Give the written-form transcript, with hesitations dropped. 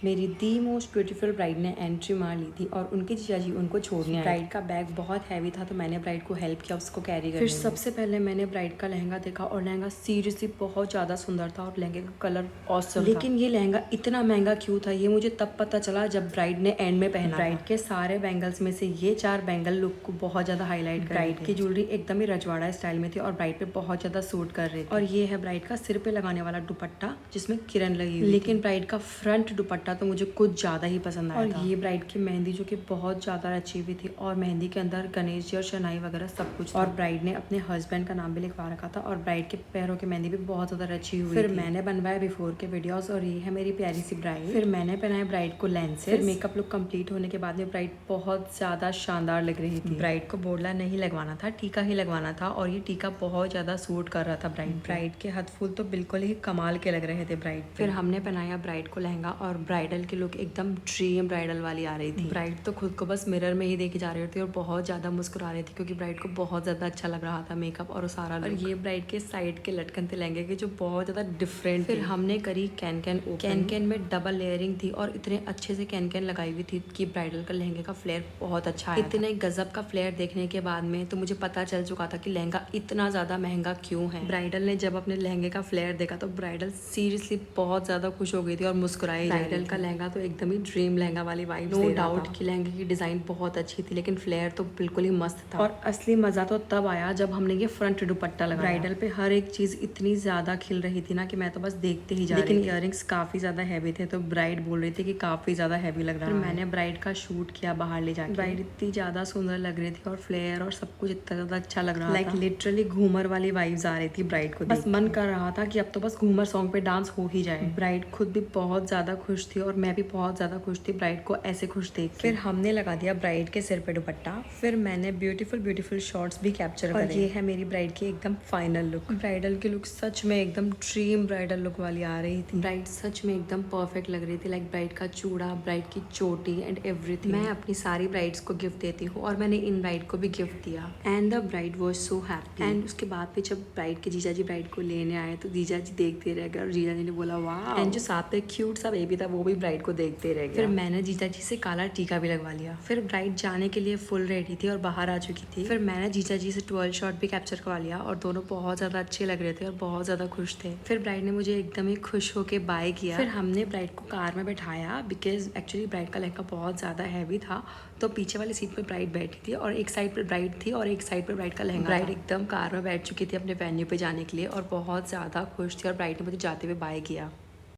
मेरी the most beautiful bride ने entry मार ली थी और उनके जीजा जी उनको छोड़ने आए। ब्राइड का बैग बहुत हैवी था तो मैंने ब्राइड को हेल्प किया उसको कैरी करने में। फिर सबसे पहले मैंने ब्राइड का लहंगा देखा और लहंगा सीरियसली बहुत ज़्यादा सुंदर था और लहंगे का कलर ऑसम था। लेकिन ये लहंगा इतना महंगा क्यों था ये मुझे तब पता चला जब ब्राइड ने एंड में पहना। ब्राइड के सारे बैंगल्स में से ये 4 बैंगल लुक को बहुत ज़्यादा हाईलाइट कर रहे थे। ब्राइड की ज्वेलरी एकदम ही रजवाड़ा स्टाइल में थी और ब्राइड पे बहुत ज़्यादा सूट कर रही थी। और ये है ब्राइड का सिर पे लगाने वाला दुपट्टा जिसमें किरण लगी हुई। लेकिन ब्राइड का फ्रंट दुपट्टा तो मुझे कुछ ज़्यादा ही पसंद आया था। ये ब्राइड की मेहंदी जो कि बहुत ज़्यादा अच्छी हुई थी और मेहंदी के अंदर गणेश जी और शनाई वगैरह सब कुछ था। और ब्राइड ने अपने हस्बैंड का नाम भी लिखवा रखा था और ब्राइड के पैरों की मेहंदी भी बहुत ज़्यादा अच्छी हुई। फिर मैंने बनवाया बिफोर के वीडियोस और ये है मेरी प्यारी सी ब्राइड। फिर मैंने पहनाया ब्राइड को लेंसेज। फिर मेकअप लुक कंप्लीट होने के बाद में ब्राइड बहुत ज़्यादा शानदार लग रही थी। ब्राइड को बोडला नहीं लगवाना था, टीका ही लगवाना था और ये टीका बहुत ज़्यादा सूट कर रहा था ब्राइड के हाथ फूल तो बिल्कुल ही कमाल के लग रहे थे ब्राइड। फिर हमने पहनाया ब्राइड को लहंगा और ब्राइडल की लुक एकदम ड्रीम ब्राइडल वाली आ रही थी। ब्राइड तो खुद को बस मिरर में ही देखी जा रही थी और बहुत ज़्यादा मुस्कुरा रही थी क्योंकि ब्राइड को बहुत ज़्यादा अच्छा लग रहा था मेकअप और सारा। और ये ब्राइड के साइड के लटकन थे लहंगे के जो बहुत ज़्यादा डिफरेंट। फिर हमने करी कैन में डबल लेयरिंग थी और इतने अच्छे से कैन लगाई हुई थी कि ब्राइडल का लहंगे का फ्लेयर बहुत अच्छा है। इतने गजब का फ्लेयर देखने के बाद में तो मुझे पता चल चुका था कि लहंगा इतना ज़्यादा महंगा क्यों है। ब्राइडल ने जब अपने लहंगे का फ्लेयर देखा तो ब्राइडल सीरियसली बहुत ज़्यादा खुश हो गई थी और मुस्कुराई। ब्राइडल का लहंगा तो एकदम ही ड्रीम लहंगा वाली वाइब। नो डाउट कि लहंगे की डिज़ाइन बहुत अच्छी थी लेकिन फ्लेयर तो बिल्कुल ही मस्त था। और असली मज़ा तो तब आया जब हमने ये फ्रंट दुपट्टा लगाया। ब्राइडल पे हर एक चीज़ इतनी ज़्यादा खिल रही थी ना कि मैं तो बस देखते ही जा रही थी। लेकिन इयररिंग्स काफ़ी ज़्यादा हैवी थे तो ब्राइड बोल रही थी कि काफ़ी ज़्यादा हैवी लग रहा है। मैंने ब्राइड का शूट किया बाहर ले जाकर। ब्राइड इतनी ज़्यादा सुंदर लग रही थी और फ्लेयर और सब कुछ इतना ज़्यादा अच्छा लग रहा था। लाइक लिटरली घूमर वाली वाइब्स आ रही थी ब्राइड को। बस मन कर रहा था कि अब तो बस घूमर सॉन्ग पे डांस हो ही जाए। ब्राइड खुद भी बहुत ज़्यादा खुश थी और मैं भी बहुत ज़्यादा खुश थी ब्राइड को ऐसे खुश देख के। फिर हमने लगा दिया ब्राइड के सिर पे दुपट्टा। फिर मैंने ब्यूटीफुल शॉट्स भी कैप्चर करे। और ये है मेरी ब्राइड की एकदम फाइनल लुक। ब्राइडल की लुक सच में एकदम ड्रीम ब्राइडल लुक वाली आ रही थी। ब्राइड सच में एकदम परफेक्ट लग रही थी। लाइक ब्राइड का चूड़ा, ब्राइड की चोटी एंड एवरीथिंग। मैं अपनी सारी ब्राइड्स को गिफ्ट देती हूँ और मैंने इन ब्राइड को भी गिफ्ट दिया and the bride was so happy. And उसके बाद फिर जब ब्राइड के जीजा जी ब्राइड को लेने आए तो जीजा जी देखते रह गए और जीजा जी ने बोला वाह। एंड जो साथ में क्यूट सा बेबी था वो भी ब्राइड को देखते रह गया। फिर मैंने जीजा जी से काला टीका भी लगवा लिया। फिर ब्राइड जाने के लिए फुल रेडी थी और बाहर आ चुकी थी। फिर मैंने जीजा जी से 12 शॉट भी कैप्चर करवा लिया और दोनों बहुत ज़्यादा अच्छे लग रहे थे और बहुत ज़्यादा खुश थे। फिर ब्राइड ने मुझे एकदम ही खुश होकर बाय किया। फिर हमने ब्राइड को कार में बैठाया बिकॉज एक्चुअली ब्राइड का लहंगा बहुत ज़्यादा हैवी था तो पीछे वाली सीट पर ब्राइड बैठी थी और एक साइड पर ब्राइड थी और एक साइड पर ब्राइड का लहंगा। ब्राइड एकदम कार में बैठ चुकी थी अपने वेन्यू पे जाने के लिए और बहुत ज़्यादा खुश थी और ब्राइड ने मुझे जाते हुए बाय किया।